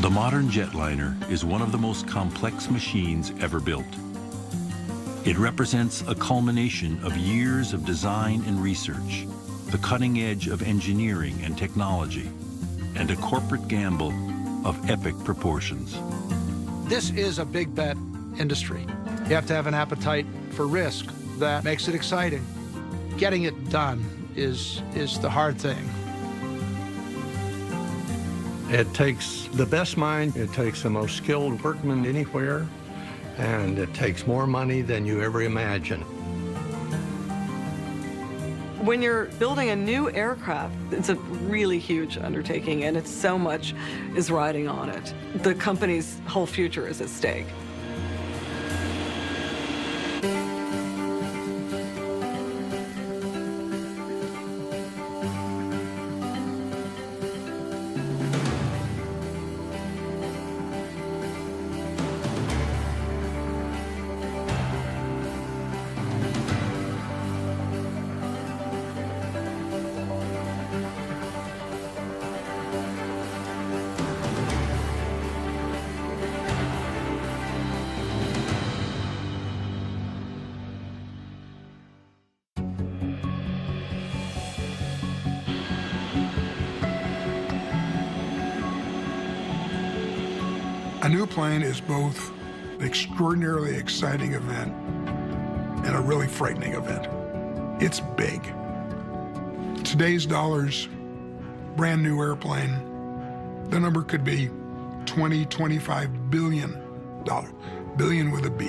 The modern jetliner is one of the most complex machines ever built. It represents a culmination of years of design and research, the cutting edge of engineering and technology, and a corporate gamble of epic proportions. This is a big bet industry. You have to have an appetite for risk that makes it exciting. Getting it done is the hard thing. It takes the best mind, it takes the most skilled workmen anywhere, and it takes more money than you ever imagined. When you're building a new aircraft, it's a really huge undertaking, and it's so much is riding on it. The company's whole future is at stake. A new plane is both an extraordinarily exciting event and a really frightening event. It's big. Today's dollars, brand new airplane, the number could be 20, 25 billion dollars, billion with a B.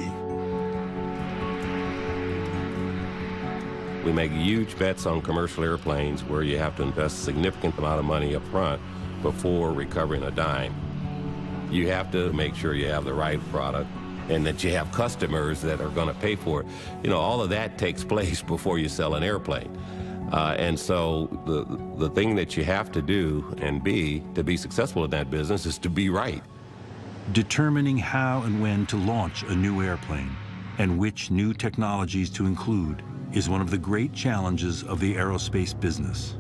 We make huge bets on commercial airplanes where you have to invest a significant amount of money up front before recovering a dime. You have to make sure you have the right product and that you have customers that are going to pay for it. You know, all of that takes place before you sell an airplane. And so the thing that you have to do and be to be successful in that business is to be right. Determining how and when to launch a new airplane and which new technologies to include is one of the great challenges of the aerospace business.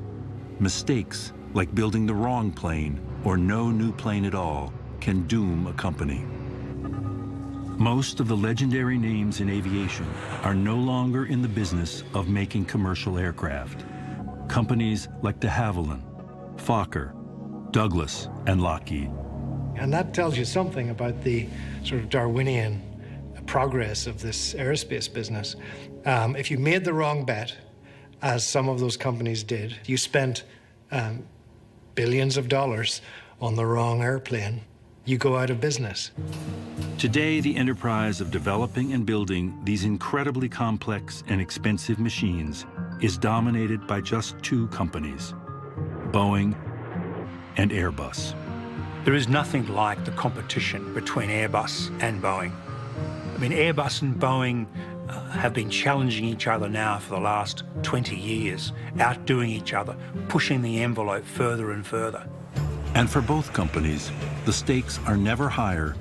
Mistakes, like building the wrong plane or no new plane at all, can doom a company. Most of the legendary names in aviation are no longer in the business of making commercial aircraft. Companies like de Havilland, Fokker, Douglas, and Lockheed. And that tells you something about the sort of Darwinian progress of this aerospace business. If you made the wrong bet, as some of those companies did, you spent billions of dollars on the wrong airplane, you go out of business. Today, the enterprise of developing and building these incredibly complex and expensive machines is dominated by just two companies, Boeing and Airbus. There is nothing like the competition between Airbus and Boeing. I mean, Airbus and Boeing have been challenging each other now for the last 20 years, outdoing each other, pushing the envelope further and further. And for both companies, the stakes are never higher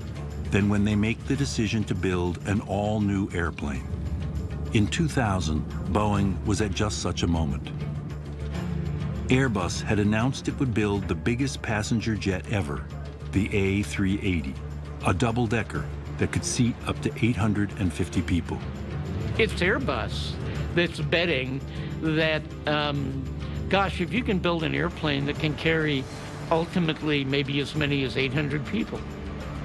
than when they make the decision to build an all-new airplane. In 2000, Boeing was at just such a moment. Airbus had announced it would build the biggest passenger jet ever, the A380, a double-decker that could seat up to 850 people. It's Airbus that's betting that, gosh, if you can build an airplane that can carry ultimately maybe as many as 800 people,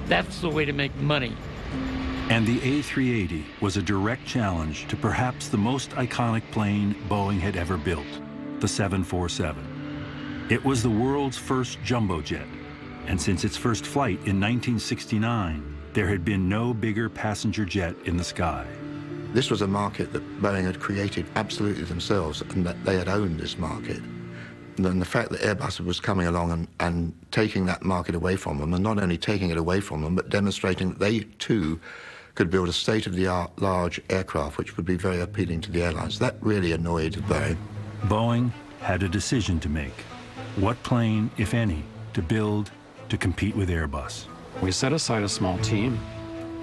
that's the way to make money. And the A380 was a direct challenge to perhaps the most iconic plane Boeing had ever built, the 747. It was the world's first jumbo jet, and since its first flight in 1969, there had been no bigger passenger jet in the sky. This was a market that Boeing had created absolutely themselves, and that they had owned this market. And then the fact that Airbus was coming along and taking that market away from them, and not only taking it away from them, but demonstrating that they too could build a state-of-the-art large aircraft which would be very appealing to the airlines. That really annoyed Boeing. Boeing had a decision to make. What plane, if any, to build to compete with Airbus? We set aside a small team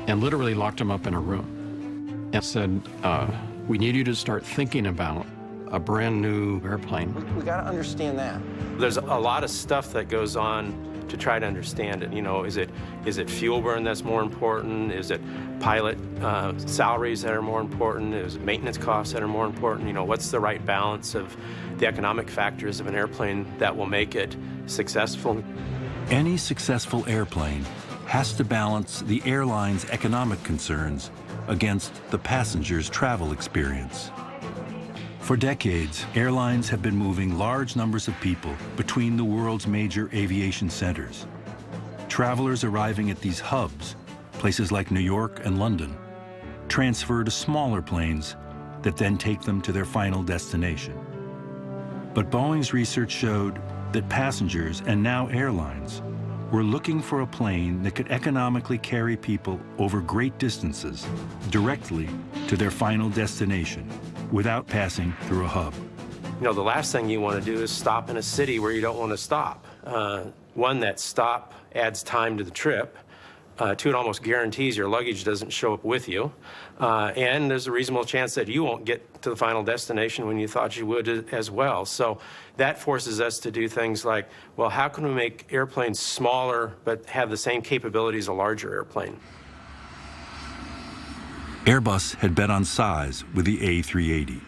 and literally locked them up in a room and said, we need you to start thinking about a brand new airplane. We got to understand that. There's a lot of stuff that goes on to try to understand it. You know, is it fuel burn that's more important? Is it pilot salaries that are more important? Is it maintenance costs that are more important? You know, what's the right balance of the economic factors of an airplane that will make it successful? Any successful airplane has to balance the airline's economic concerns against the passenger's travel experience. For decades, airlines have been moving large numbers of people between the world's major aviation centers. Travelers arriving at these hubs, places like New York and London, transfer to smaller planes that then take them to their final destination. But Boeing's research showed that passengers, and now airlines, were looking for a plane that could economically carry people over great distances directly to their final destination without passing through a hub. You know, the last thing you want to do is stop in a city where you don't want to stop. One, that stop adds time to the trip. Two, it almost guarantees your luggage doesn't show up with you. And there's a reasonable chance that you won't get to the final destination when you thought you would as well. So that forces us to do things like, well, how can we make airplanes smaller but have the same capabilities as a larger airplane? Airbus had bet on size with the A380,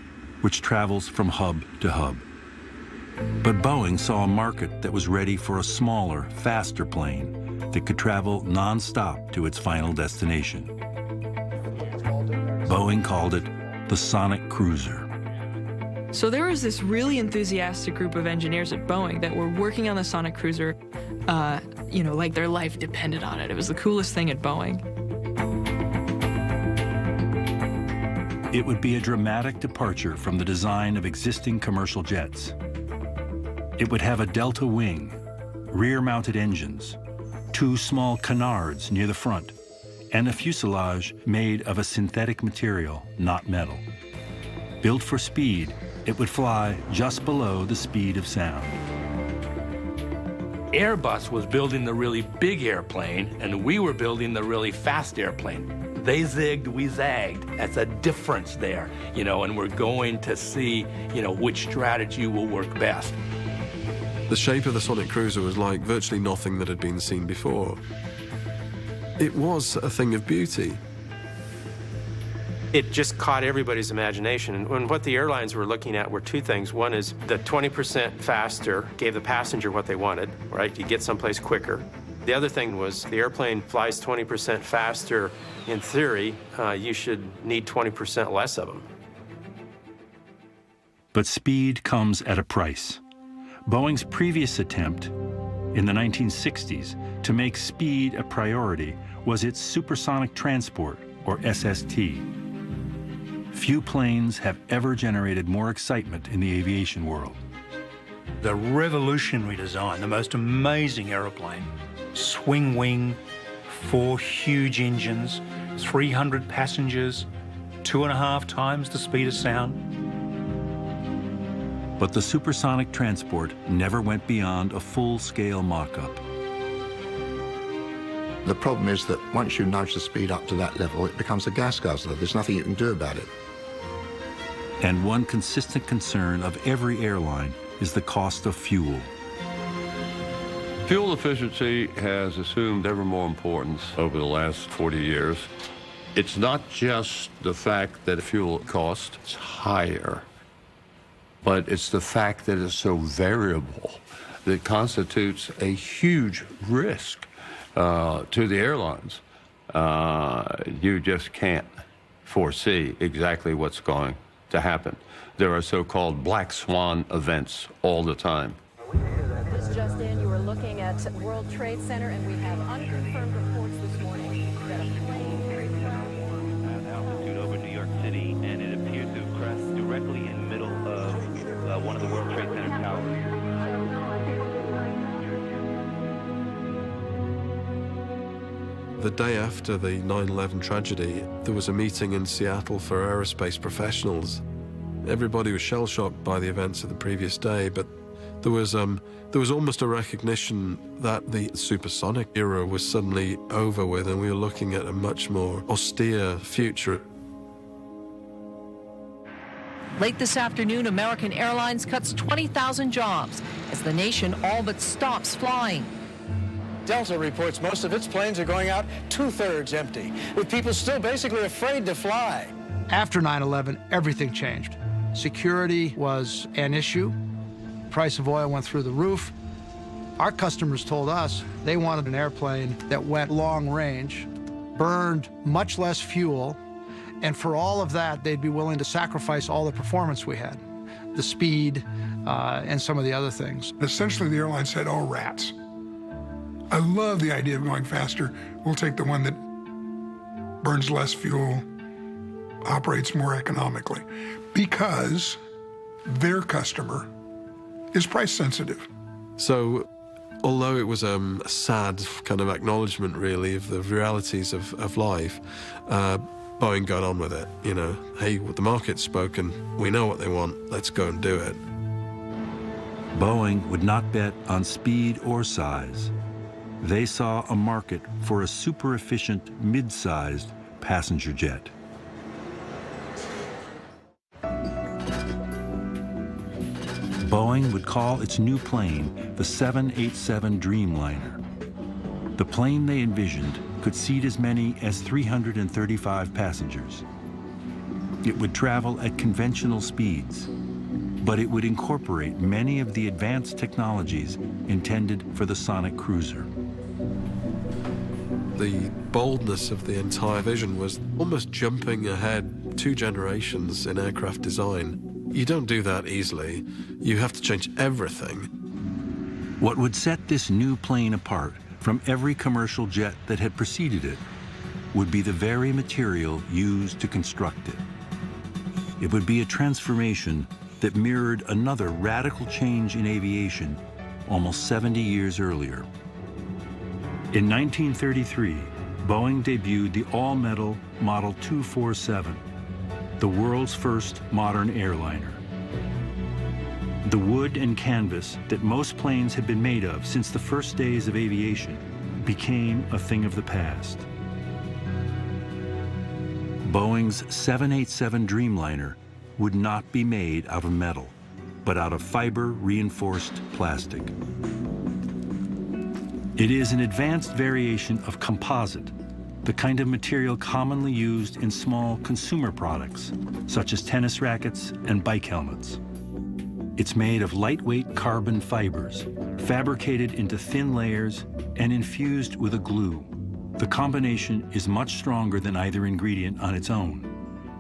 which travels from hub to hub. But Boeing saw a market that was ready for a smaller, faster plane that could travel non-stop to its final destination. Boeing called it the Sonic Cruiser. So there was this really enthusiastic group of engineers at Boeing that were working on the Sonic Cruiser, you know, like their life depended on it. It was the coolest thing at Boeing. It would be a dramatic departure from the design of existing commercial jets. It would have a delta wing, rear-mounted engines, two small canards near the front, and a fuselage made of a synthetic material, not metal. Built for speed, it would fly just below the speed of sound. Airbus was building the really big airplane, and we were building the really fast airplane. They zigged, we zagged. That's a difference there, you know, and we're going to see, you know, which strategy will work best. The shape of the Sonic Cruiser was like virtually nothing that had been seen before. It was a thing of beauty. It just caught everybody's imagination. And what the airlines were looking at were two things. One is the 20% faster gave the passenger what they wanted, right? You get someplace quicker. The other thing was the airplane flies 20% faster. In theory, you should need 20% less of them. But speed comes at a price. Boeing's previous attempt in the 1960s to make speed a priority was its supersonic transport, or SST. Few planes have ever generated more excitement in the aviation world. The revolutionary design, the most amazing aeroplane, swing wing, 4 huge engines, 300 passengers, 2.5 times the speed of sound. But the supersonic transport never went beyond a full-scale mock-up. The problem is that once you nudge the speed up to that level, it becomes a gas guzzler. There's nothing you can do about it. And one consistent concern of every airline is the cost of fuel. Fuel efficiency has assumed ever more importance over the last 40 years. It's not just the fact that fuel cost is higher, but it's the fact that it's so variable that constitutes a huge risk to the airlines. You just can't foresee exactly what's going to happen. There are so-called black swan events all the time. This just in, you were looking at World Trade Center, and we have unconfirmed reports this morning that a plane carried at altitude over New York City, and it appeared to crest directly in the middle of one of the World Trade Center towers. The day after the 9/11 tragedy, there was a meeting in Seattle for aerospace professionals. Everybody was shell-shocked by the events of the previous day, but there was almost a recognition that the supersonic era was suddenly over with, and we were looking at a much more austere future. Late this afternoon, American Airlines cuts 20,000 jobs as the nation all but stops flying. Delta reports most of its planes are going out 2/3 empty, with people still basically afraid to fly. After 9/11, everything changed. Security was an issue. Price of oil went through the roof. Our customers told us they wanted an airplane that went long range, burned much less fuel, and for all of that, they'd be willing to sacrifice all the performance we had, the speed, and some of the other things. Essentially, the airline said, oh, rats. I love the idea of going faster. We'll take the one that burns less fuel, operates more economically, because their customer is price sensitive. So, although it was a sad kind of acknowledgement, really, of the realities of life, Boeing got on with it. You know, hey, the market's spoken. We know what they want. Let's go and do it. Boeing would not bet on speed or size. They saw a market for a super-efficient, mid-sized passenger jet. Boeing would call its new plane the 787 Dreamliner. The plane they envisioned could seat as many as 335 passengers. It would travel at conventional speeds, but it would incorporate many of the advanced technologies intended for the sonic cruiser. The boldness of the entire vision was almost jumping ahead 2 generations in aircraft design. You don't do that easily. You have to change everything. What would set this new plane apart from every commercial jet that had preceded it would be the very material used to construct it. It would be a transformation that mirrored another radical change in aviation almost 70 years earlier. In 1933, Boeing debuted the all-metal Model 247, the world's first modern airliner. The wood and canvas that most planes had been made of since the first days of aviation became a thing of the past. Boeing's 787 Dreamliner would not be made out of metal, but out of fiber-reinforced plastic. It is an advanced variation of composite, the kind of material commonly used in small consumer products, such as tennis rackets and bike helmets. It's made of lightweight carbon fibers, fabricated into thin layers and infused with a glue. The combination is much stronger than either ingredient on its own,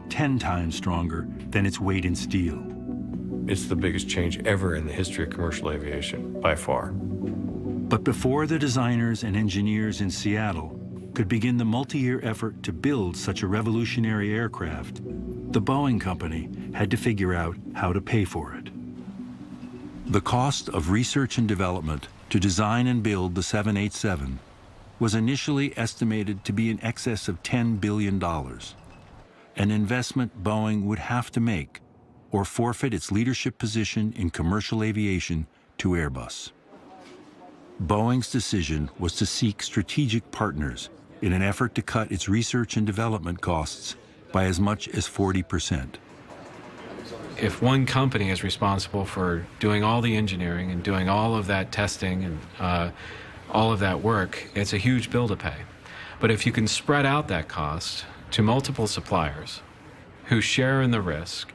10 times stronger than its weight in steel. It's the biggest change ever in the history of commercial aviation, by far. But before the designers and engineers in Seattle could begin the multi-year effort to build such a revolutionary aircraft, the Boeing company had to figure out how to pay for it. The cost of research and development to design and build the 787 was initially estimated to be in excess of $10 billion, an investment Boeing would have to make or forfeit its leadership position in commercial aviation to Airbus. Boeing's decision was to seek strategic partners in an effort to cut its research and development costs by as much as 40%. If one company is responsible for doing all the engineering and doing all of that testing and all of that work, it's a huge bill to pay. But if you can spread out that cost to multiple suppliers who share in the risk,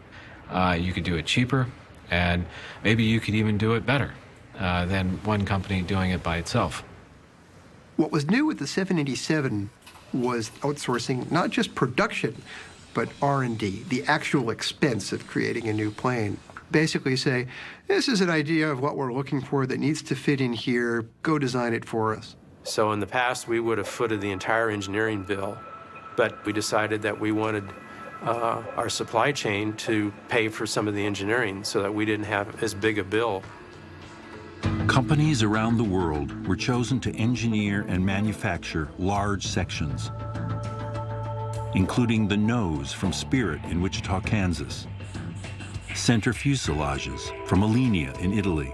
you could do it cheaper, and maybe you could even do it better than one company doing it by itself. What was new with the 787 was outsourcing not just production, but R&D, the actual expense of creating a new plane. Basically say, this is an idea of what we're looking for that needs to fit in here, go design it for us. So in the past, we would have footed the entire engineering bill, but we decided that we wanted our supply chain to pay for some of the engineering so that we didn't have as big a bill. Companies around the world were chosen to engineer and manufacture large sections, including the nose from Spirit in Wichita, Kansas, center fuselages from Alenia in Italy,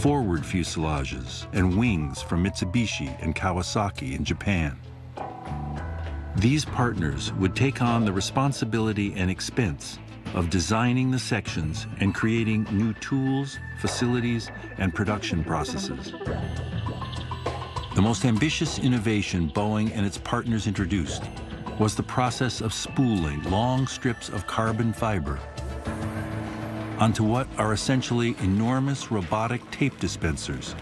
forward fuselages and wings from Mitsubishi and Kawasaki in Japan. These partners would take on the responsibility and expense of designing the sections and creating new tools, facilities, and production processes. The most ambitious innovation Boeing and its partners introduced was the process of spooling long strips of carbon fiber onto what are essentially enormous robotic tape dispensers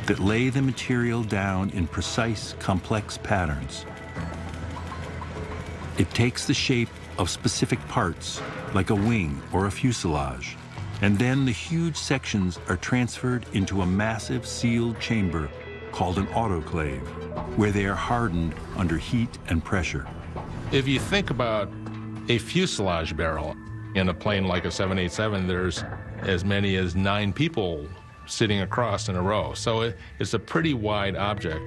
that lay the material down in precise, complex patterns. It takes the shape of specific parts, like a wing or a fuselage, and then the huge sections are transferred into a massive sealed chamber called an autoclave, where they are hardened under heat and pressure. If you think about a fuselage barrel in a plane like a 787, there's as many as 9 people sitting across in a row. So it's a pretty wide object.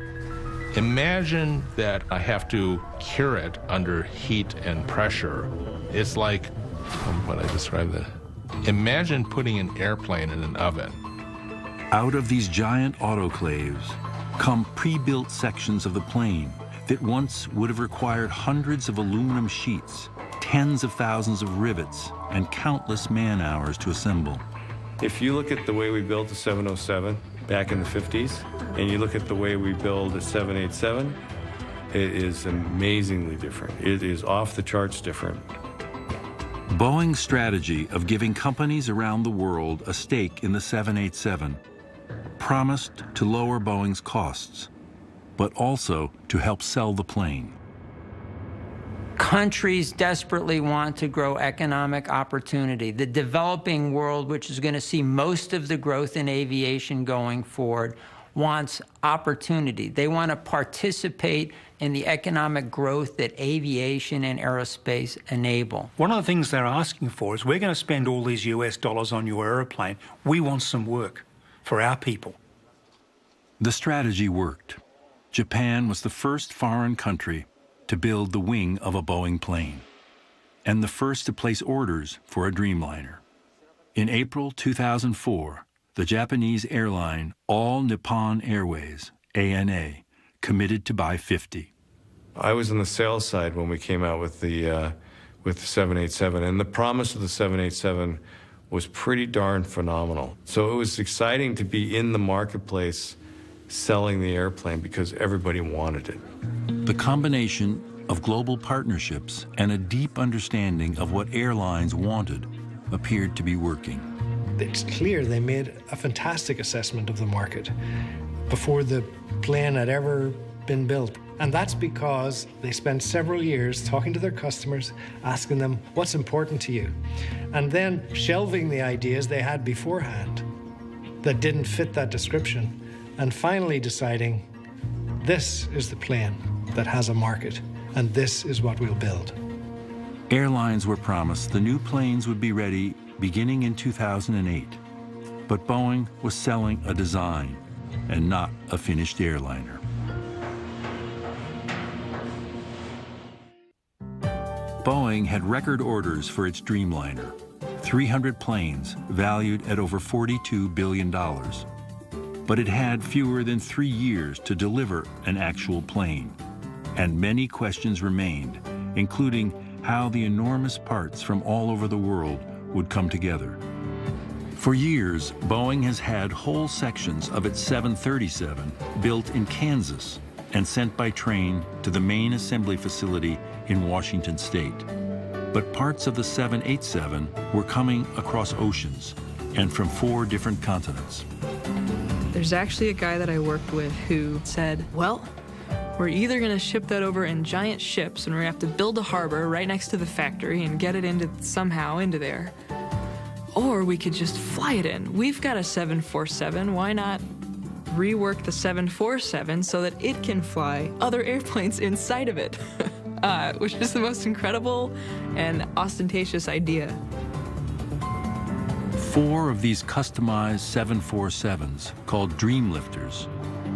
Imagine that I have to cure it under heat and pressure. It's like, how would I describe that? Imagine putting an airplane in an oven. Out of these giant autoclaves come pre-built sections of the plane that once would have required hundreds of aluminum sheets, tens of thousands of rivets, and countless man-hours to assemble. If you look at the way we built the 707 back in the 50s, and you look at the way we build the 787, it is amazingly different. It is off the charts different. Boeing's strategy of giving companies around the world a stake in the 787 promised to lower Boeing's costs, but also to help sell the plane. Countries desperately want to grow economic opportunity. The developing world, which is going to see most of the growth in aviation going forward, wants opportunity. They want to participate in the economic growth that aviation and aerospace enable. One of the things they're asking for is, we're going to spend all these US dollars on your aeroplane. We want some work for our people. The strategy worked. Japan was the first foreign country to build the wing of a Boeing plane, and the first to place orders for a Dreamliner. In April 2004, the Japanese airline All Nippon Airways, ANA, committed to buy 50. I was on the sales side when we came out with the 787, and the promise of the 787 was pretty darn phenomenal. So it was exciting to be in the marketplace selling the airplane because everybody wanted it. The combination of global partnerships and a deep understanding of what airlines wanted appeared to be working. It's clear they made a fantastic assessment of the market before the plane had ever been built. And that's because they spent several years talking to their customers, asking them, what's important to you? And then shelving the ideas they had beforehand that didn't fit that description, and finally deciding, this is the plane that has a market, and this is what we'll build. Airlines were promised the new planes would be ready beginning in 2008, but Boeing was selling a design and not a finished airliner. Boeing had record orders for its Dreamliner, 300 planes valued at over $42 billion. But it had fewer than 3 years to deliver an actual plane, and many questions remained, including how the enormous parts from all over the world would come together. For years, Boeing has had whole sections of its 737 built in Kansas and sent by train to the main assembly facility in Washington State. But parts of the 787 were coming across oceans and from 4 different continents. There's actually a guy that I worked with who said, well, we're either going to ship that over in giant ships and we're going to have to build a harbor right next to the factory and get it somehow into there, or we could just fly it in. We've got a 747, why not rework the 747 so that it can fly other airplanes inside of it, which is the most incredible and ostentatious idea. 4 of these customized 747s, called Dreamlifters,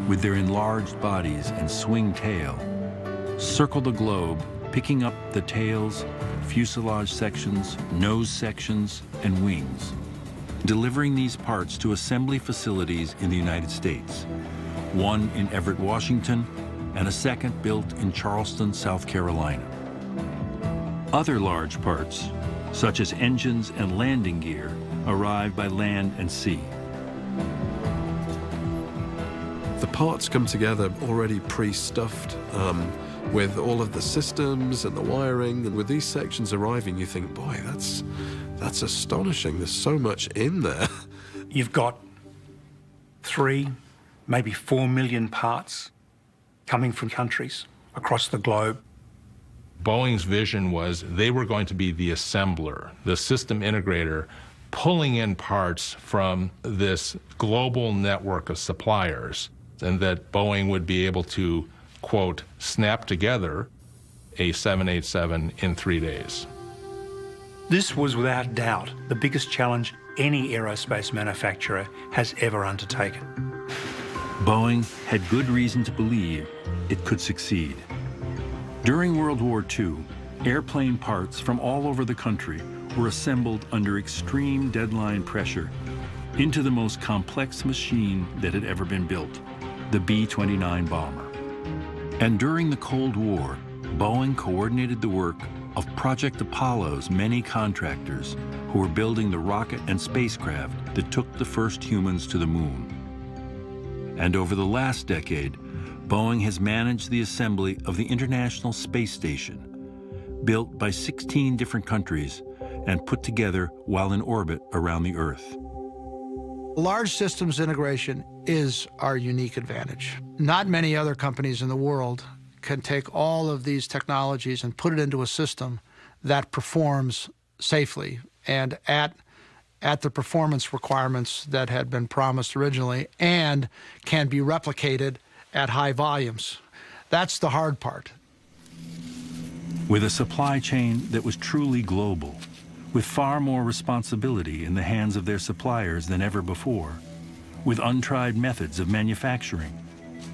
with their enlarged bodies and swing tail, circle the globe, picking up the tails, fuselage sections, nose sections, and wings, delivering these parts to assembly facilities in the United States, one in Everett, Washington, and a second built in Charleston, South Carolina. Other large parts, such as engines and landing gear, arrive by land and sea. The parts come together already pre-stuffed with all of the systems and the wiring, and with these sections arriving, you think, boy, that's astonishing. There's so much in there. You've got 3, maybe 4 million parts coming from countries across the globe. Boeing's vision was they were going to be the assembler, the system integrator, pulling in parts from this global network of suppliers, and that Boeing would be able to, quote, snap together a 787 in 3 days. This was without doubt the biggest challenge any aerospace manufacturer has ever undertaken. Boeing had good reason to believe it could succeed. During World War II, airplane parts from all over the country were assembled under extreme deadline pressure into the most complex machine that had ever been built, the B-29 bomber. And during the Cold War, Boeing coordinated the work of Project Apollo's many contractors who were building the rocket and spacecraft that took the first humans to the moon. And over the last decade, Boeing has managed the assembly of the International Space Station, built by 16 different countries and put together while in orbit around the Earth. Large systems integration is our unique advantage. Not many other companies in the world can take all of these technologies and put it into a system that performs safely and at the performance requirements that had been promised originally and can be replicated at high volumes. That's the hard part. With a supply chain that was truly global, with far more responsibility in the hands of their suppliers than ever before, with untried methods of manufacturing,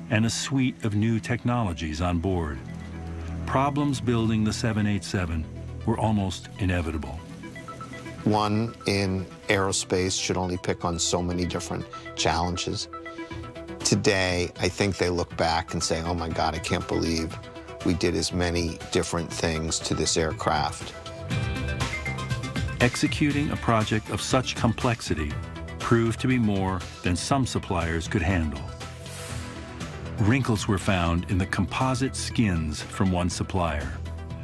and a suite of new technologies on board, problems building the 787 were almost inevitable. One in aerospace should only pick on so many different challenges. Today, I think they look back and say, oh my God, I can't believe we did as many different things to this aircraft. Executing a project of such complexity proved to be more than some suppliers could handle. Wrinkles were found in the composite skins from one supplier.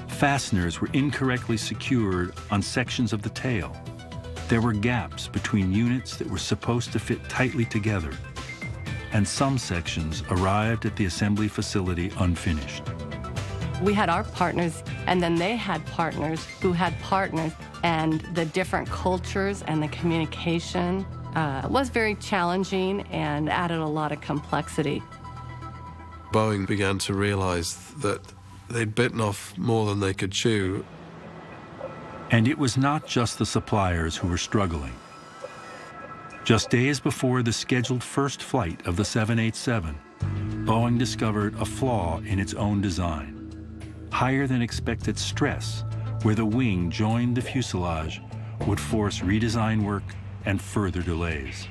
Fasteners were incorrectly secured on sections of the tail. There were gaps between units that were supposed to fit tightly together, and some sections arrived at the assembly facility unfinished. We had our partners, and then they had partners who had partners, and the different cultures and the communication was very challenging and added a lot of complexity. Boeing began to realize that they'd bitten off more than they could chew. And it was not just the suppliers who were struggling. Just days before the scheduled first flight of the 787, Boeing discovered a flaw in its own design. Higher than expected stress, where the wing joined the fuselage, would force redesign work and further delays.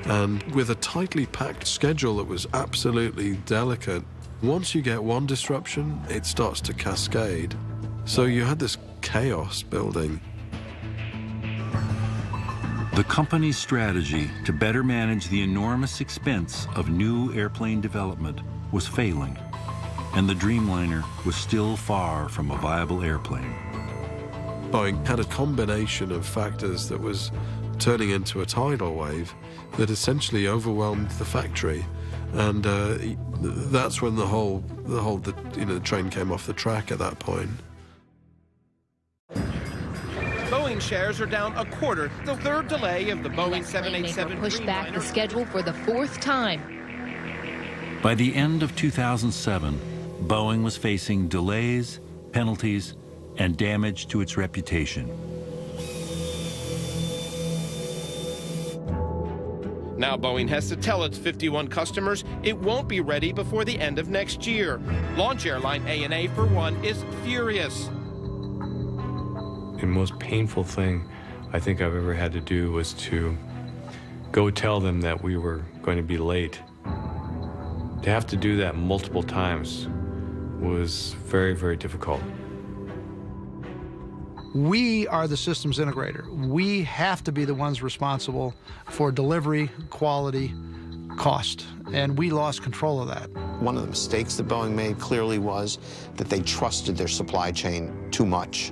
And with a tightly packed schedule that was absolutely delicate, once you get one disruption, it starts to cascade. So you had this chaos building. The company's strategy to better manage the enormous expense of new airplane development was failing, and the Dreamliner was still far from a viable airplane. Boeing had a combination of factors that was turning into a tidal wave that essentially overwhelmed the factory, and that's when the train came off the track at that point. Boeing shares are down a quarter. The third delay of the Boeing 787 pushed back the schedule for the fourth time. By the end of 2007, Boeing was facing delays, penalties, and damage to its reputation. Now Boeing has to tell its 51 customers it won't be ready before the end of next year. Launch airline ANA, for one, is furious. The most painful thing I think I've ever had to do was to go tell them that we were going to be late. To have to do that multiple times was very, very difficult. We are the systems integrator. We have to be the ones responsible for delivery, quality, cost, and we lost control of that. One of the mistakes that Boeing made clearly was that they trusted their supply chain too much.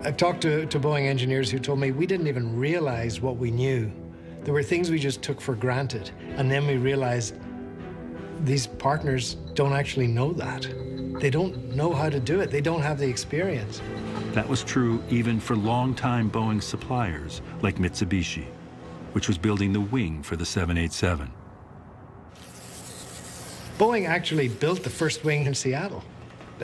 I've talked to Boeing engineers who told me we didn't even realize what we knew. There were things we just took for granted, and then we realized these partners don't actually know that. They don't know how to do it. They don't have the experience. That was true even for longtime Boeing suppliers like Mitsubishi, which was building the wing for the 787. Boeing actually built the first wing in Seattle,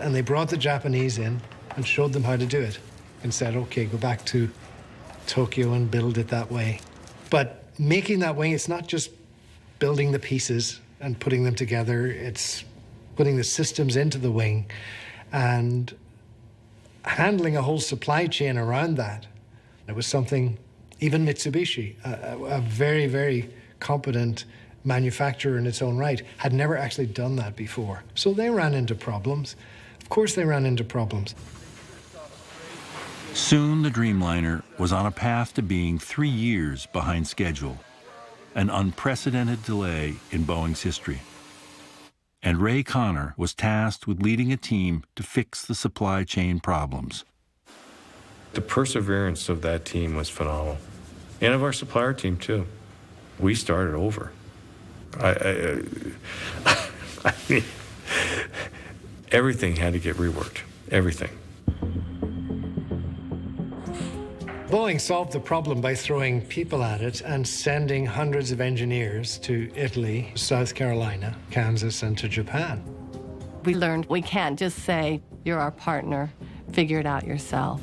and they brought the Japanese in and showed them how to do it and said, okay, go back to Tokyo and build it that way. But making that wing, it's not just building the pieces and putting them together, it's putting the systems into the wing and handling a whole supply chain around that. It was something, even Mitsubishi, a very, very competent manufacturer in its own right, had never actually done that before. So they ran into problems. Of course they ran into problems. Soon the Dreamliner was on a path to being 3 years behind schedule, an unprecedented delay in Boeing's history. And Ray Connor was tasked with leading a team to fix the supply chain problems. The perseverance of that team was phenomenal, and of our supplier team too. We started over. I mean, everything had to get reworked, everything. Boeing solved the problem by throwing people at it and sending hundreds of engineers to Italy, South Carolina, Kansas, and to Japan. We learned we can't just say, you're our partner, figure it out yourself.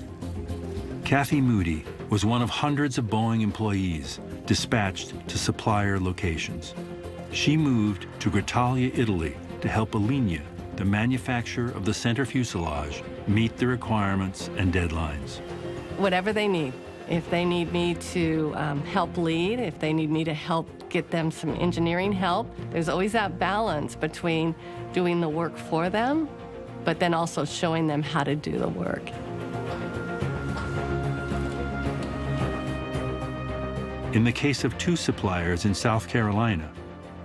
Kathy Moody was one of hundreds of Boeing employees dispatched to supplier locations. She moved to Grottaglie, Italy, to help Alenia, the manufacturer of the center fuselage, meet the requirements and deadlines. Whatever they need. If they need me to help lead, if they need me to help get them some engineering help, there's always that balance between doing the work for them, but then also showing them how to do the work. In the case of 2 suppliers in South Carolina,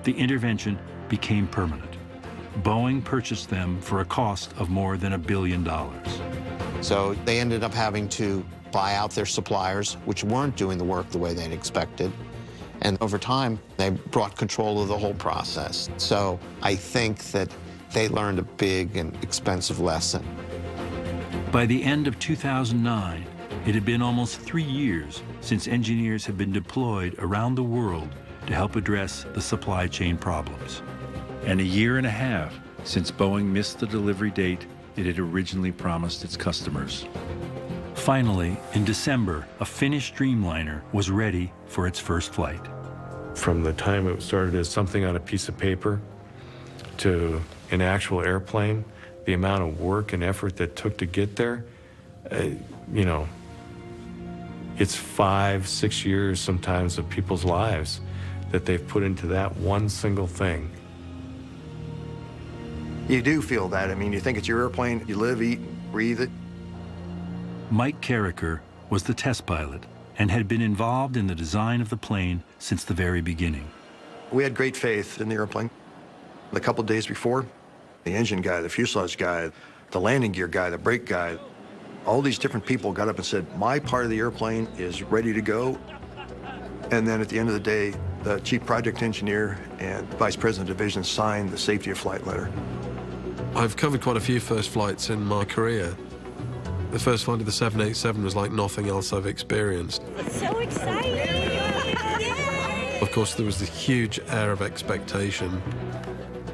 the intervention became permanent. Boeing purchased them for a cost of more than $1 billion. So they ended up having to buy out their suppliers, which weren't doing the work the way they'd expected. And over time, they brought control of the whole process. So I think that they learned a big and expensive lesson. By the end of 2009, it had been almost 3 years since engineers had been deployed around the world to help address the supply chain problems. And 1.5 years since Boeing missed the delivery date it had originally promised its customers. Finally, in December, a finished Dreamliner was ready for its first flight. From the time it started as something on a piece of paper to an actual airplane, the amount of work and effort that took to get there, you know, it's 5-6 years sometimes of people's lives that they've put into that one single thing. You do feel that. I mean, you think it's your airplane, you live, eat, breathe it. Mike Carricker was the test pilot and had been involved in the design of the plane since the very beginning. We had great faith in the airplane. A couple days before, the engine guy, the fuselage guy, the landing gear guy, the brake guy, all these different people got up and said, my part of the airplane is ready to go. And then at the end of the day, the chief project engineer and vice president of division signed the safety of flight letter. I've covered quite a few first flights in my career. The first flight of the 787 was like nothing else I've experienced. It's so exciting! Of course, there was this huge air of expectation.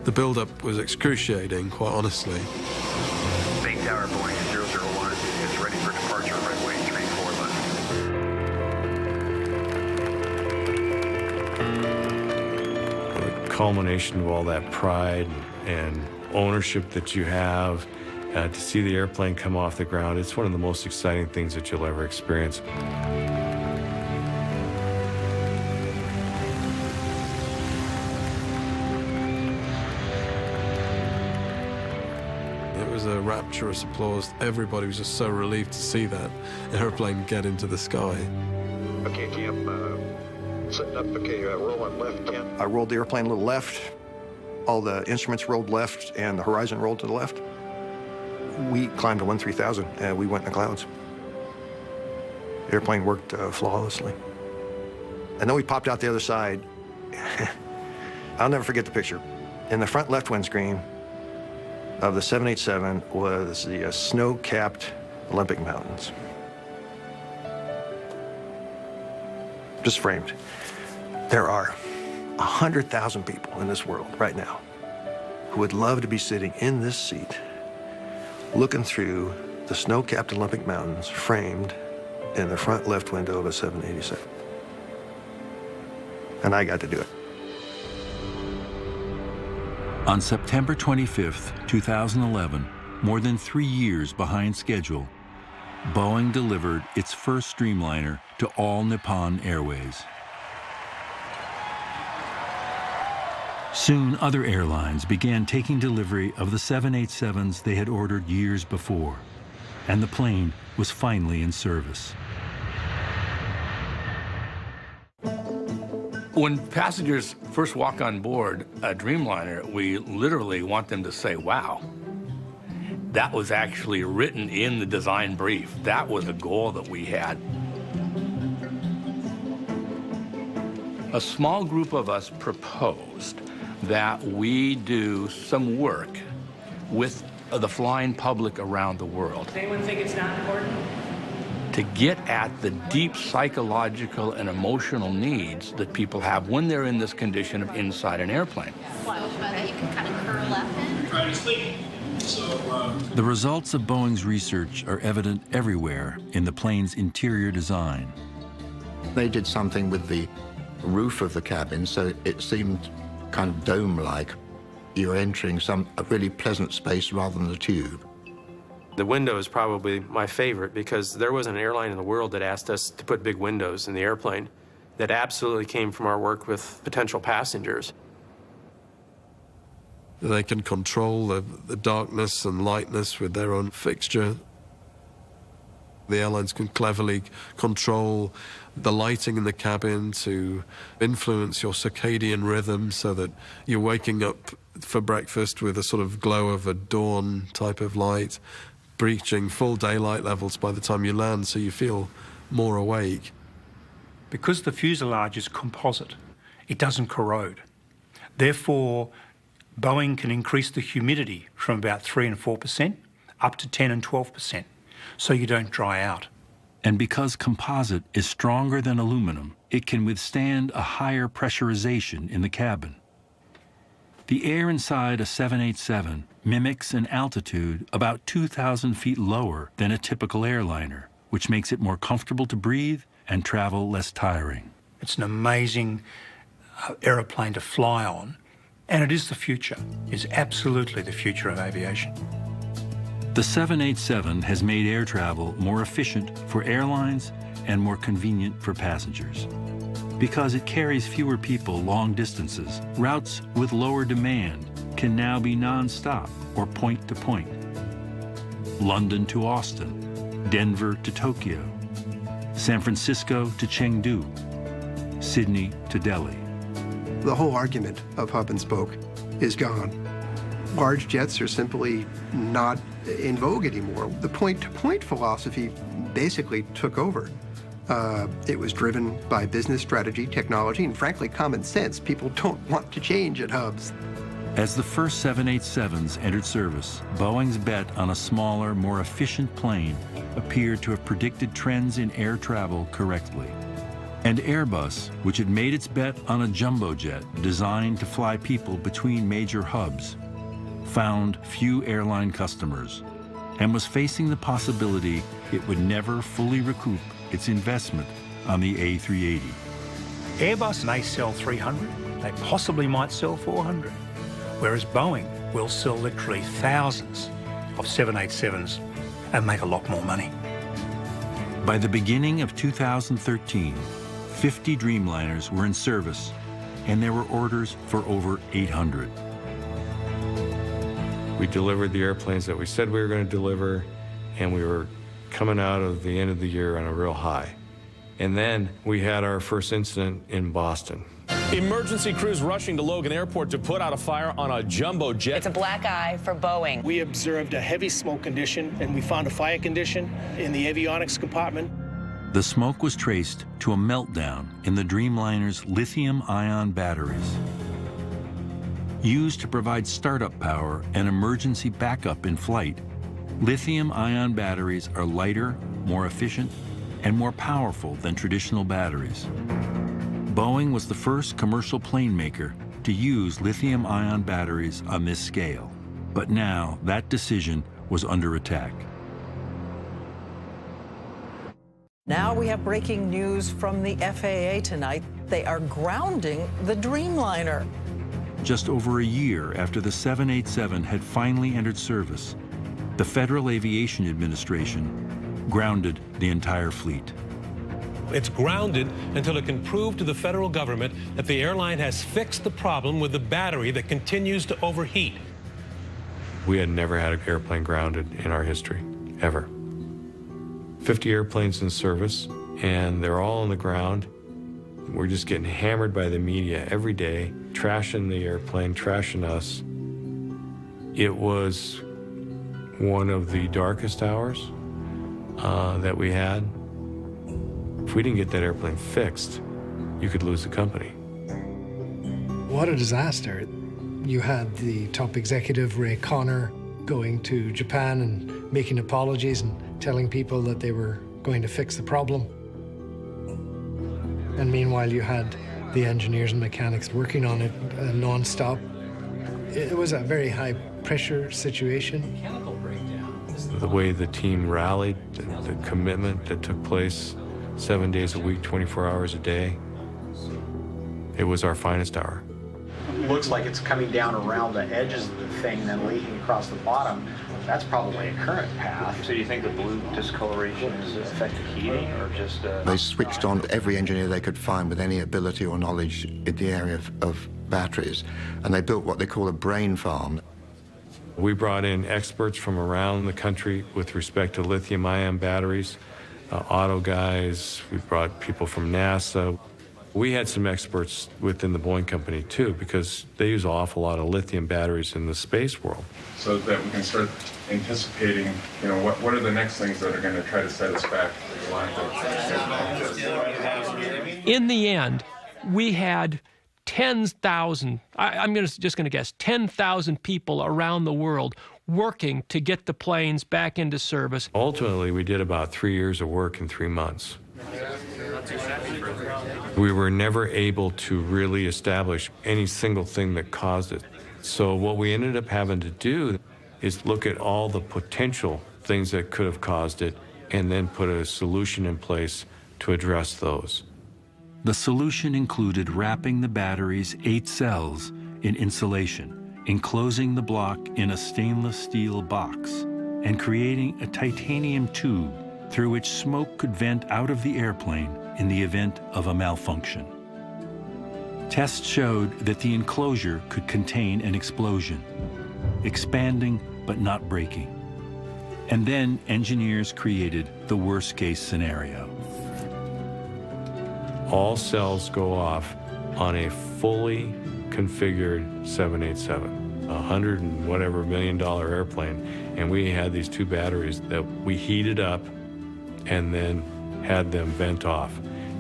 The build-up was excruciating, quite honestly. Main tower, Boeing 001 is ready for departure, runway 34 left. The culmination of all that pride and ownership that you have, to see the airplane come off the ground, it's one of the most exciting things that you'll ever experience. It was a rapturous applause. Everybody was just so relieved to see that airplane get into the sky. Okay, GM, setting up. Okay, roll on left, Ken. I rolled the airplane a little left. All the instruments rolled left, and the horizon rolled to the left. We climbed to 1-3000, and we went in the clouds. The airplane worked flawlessly. And then we popped out the other side. I'll never forget the picture. In the front left windscreen of the 787 was the snow-capped Olympic Mountains. Just framed. There are 100,000 people in this world right now who would love to be sitting in this seat looking through the snow-capped Olympic Mountains framed in the front left window of a 787. And I got to do it. On September 25, 2011, more than 3 years behind schedule, Boeing delivered its first Dreamliner to All Nippon Airways. Soon, other airlines began taking delivery of the 787s they had ordered years before, and the plane was finally in service. When passengers first walk on board a Dreamliner, we literally want them to say, wow. That was actually written in the design brief. That was a goal that we had. A small group of us proposed that we do some work with the flying public around the world. Does anyone think it's not important? To get at the deep psychological and emotional needs that people have when they're in this condition of inside an airplane. That you can kind of curl up in. Try to sleep. The results of Boeing's research are evident everywhere in the plane's interior design. They did something with the roof of the cabin so it seemed kind of dome-like. You're entering a really pleasant space rather than a tube. The window is probably my favorite because there wasn't an airline in the world that asked us to put big windows in the airplane. That absolutely came from our work with potential passengers. They can control the darkness and lightness with their own fixture. The airlines can cleverly control the lighting in the cabin to influence your circadian rhythm so that you're waking up for breakfast with a sort of glow of a dawn type of light, reaching full daylight levels by the time you land so you feel more awake. Because the fuselage is composite, it doesn't corrode. Therefore, Boeing can increase the humidity from about 3 and 4% up to 10 and 12%, so you don't dry out. And because composite is stronger than aluminum, it can withstand a higher pressurization in the cabin. The air inside a 787 mimics an altitude about 2,000 feet lower than a typical airliner, which makes it more comfortable to breathe and travel less tiring. It's an amazing aeroplane to fly on, and it is the future. It's absolutely the future of aviation. The 787 has made air travel more efficient for airlines and more convenient for passengers. Because it carries fewer people long distances, routes with lower demand can now be non-stop or point-to-point. London to Austin, Denver to Tokyo, San Francisco to Chengdu, Sydney to Delhi. The whole argument of hub and spoke is gone. Large jets are simply not in vogue anymore. The point-to-point philosophy basically took over. It was driven by business strategy, technology, and frankly, common sense. People don't want to change at hubs. As the first 787s entered service, Boeing's bet on a smaller, more efficient plane appeared to have predicted trends in air travel correctly. And Airbus, which had made its bet on a jumbo jet designed to fly people between major hubs, found few airline customers and was facing the possibility it would never fully recoup its investment on the A380. Airbus may sell 300, they possibly might sell 400, whereas Boeing will sell literally thousands of 787s and make a lot more money. By the beginning of 2013, 50 Dreamliners were in service, and there were orders for over 800. We delivered the airplanes that we said we were going to deliver, and we were coming out of the end of the year on a real high. And then we had our first incident in Boston. Emergency crews rushing to Logan Airport to put out a fire on a jumbo jet. It's a black eye for Boeing. We observed a heavy smoke condition, and we found a fire condition in the avionics compartment. The smoke was traced to a meltdown in the Dreamliner's lithium-ion batteries. Used to provide startup power and emergency backup in flight, lithium-ion batteries are lighter, more efficient, and more powerful than traditional batteries. Boeing was the first commercial plane maker to use lithium-ion batteries on this scale. But now that decision was under attack. Now we have breaking news from the FAA tonight. They are grounding the Dreamliner. Just over a year after the 787 had finally entered service, the Federal Aviation Administration grounded the entire fleet. It's grounded until it can prove to the federal government that the airline has fixed the problem with the battery that continues to overheat. We had never had an airplane grounded in our history, ever. 50 airplanes in service, and they're all on the ground. We're just getting hammered by the media every day, trashing the airplane, trashing us. It was one of the darkest hours that we had. If we didn't get that airplane fixed, you could lose the company. What a disaster. You had the top executive, Ray Connor, going to Japan and making apologies and telling people that they were going to fix the problem. And meanwhile, you had the engineers and mechanics working on it non-stop. It was a very high-pressure situation. The way the team rallied, the commitment that took place 7 days a week, 24 hours a day, it was our finest hour. Looks like it's coming down around the edges of the thing, then leaking across the bottom. That's probably a current path. So do you think the blue discoloration is effective heating or just... They switched on every engineer they could find with any ability or knowledge in the area of batteries, and they built what they call a brain farm. We brought in experts from around the country with respect to lithium-ion batteries, auto guys. We brought people from NASA. We had some experts within the Boeing company, too, because they use an awful lot of lithium batteries in the space world. So that we can start anticipating, you know, what are the next things that are going to try to set us back. In the end, we had 10,000, I'm just going to guess, 10,000 people around the world working to get the planes back into service. Ultimately, we did about 3 years of work in 3 months. We were never able to really establish any single thing that caused it. So what we ended up having to do is look at all the potential things that could have caused it and then put a solution in place to address those. The solution included wrapping the battery's 8 cells in insulation, enclosing the block in a stainless steel box, and creating a titanium tube through which smoke could vent out of the airplane in the event of a malfunction. Tests showed that the enclosure could contain an explosion, expanding but not breaking. And then engineers created the worst-case scenario. All cells go off on a fully configured 787, $100 and whatever $million airplane, and we had these 2 batteries that we heated up and then had them vent off,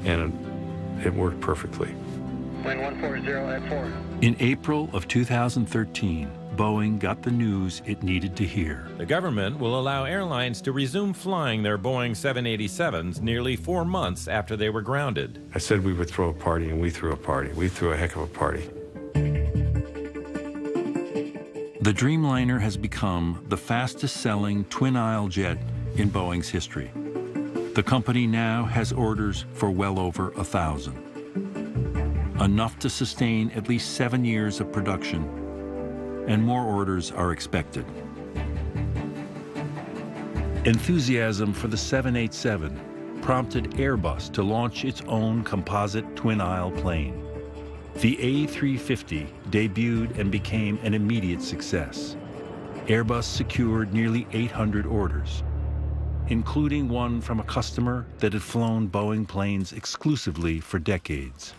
and it worked perfectly. Wind 140 at 4. In April of 2013, Boeing got the news it needed to hear. The government will allow airlines to resume flying their Boeing 787s nearly 4 months after they were grounded. I said we would throw a party, and we threw a party. We threw a heck of a party. The Dreamliner has become the fastest-selling twin-aisle jet in Boeing's history. The company now has orders for well over 1,000. Enough to sustain at least 7 years of production, and more orders are expected. Enthusiasm for the 787 prompted Airbus to launch its own composite twin-aisle plane. The A350 debuted and became an immediate success. Airbus secured nearly 800 orders. including one from a customer that had flown Boeing planes exclusively for decades.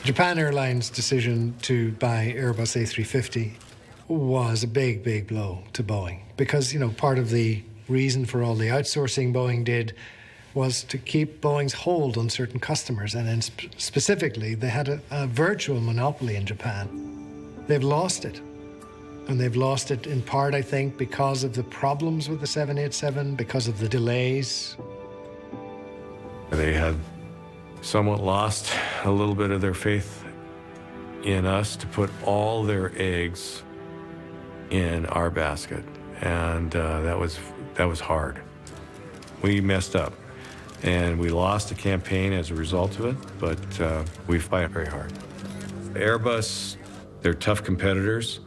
Japan Airlines' decision to buy Airbus A350 was a big, big blow to Boeing because, part of the reason for all the outsourcing Boeing did was to keep Boeing's hold on certain customers, and then specifically, they had a virtual monopoly in Japan. They've lost it. And they've lost it in part, I think, because of the problems with the 787, because of the delays. They had somewhat lost a little bit of their faith in us to put all their eggs in our basket, and that was hard. We messed up, and we lost the campaign as a result of it, but we fight very hard. Airbus, they're tough competitors,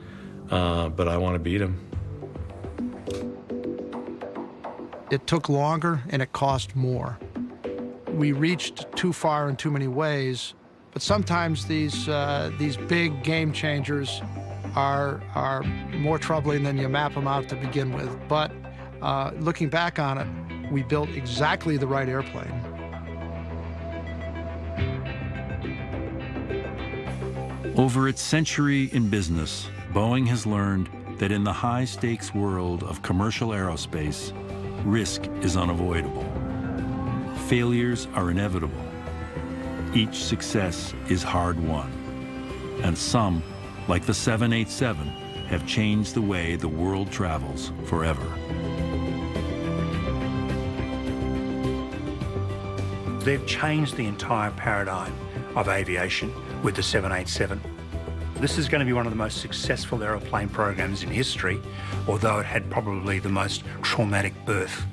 but I want to beat them. It took longer and it cost more. We reached too far in too many ways, but sometimes these big game changers are more troubling than you map them out to begin with. But looking back on it, we built exactly the right airplane. Over its century in business, Boeing has learned that in the high-stakes world of commercial aerospace, risk is unavoidable. Failures are inevitable. Each success is hard-won. And some, like the 787, have changed the way the world travels forever. They've changed the entire paradigm of aviation with the 787. This is going to be one of the most successful aeroplane programs in history, although it had probably the most traumatic birth.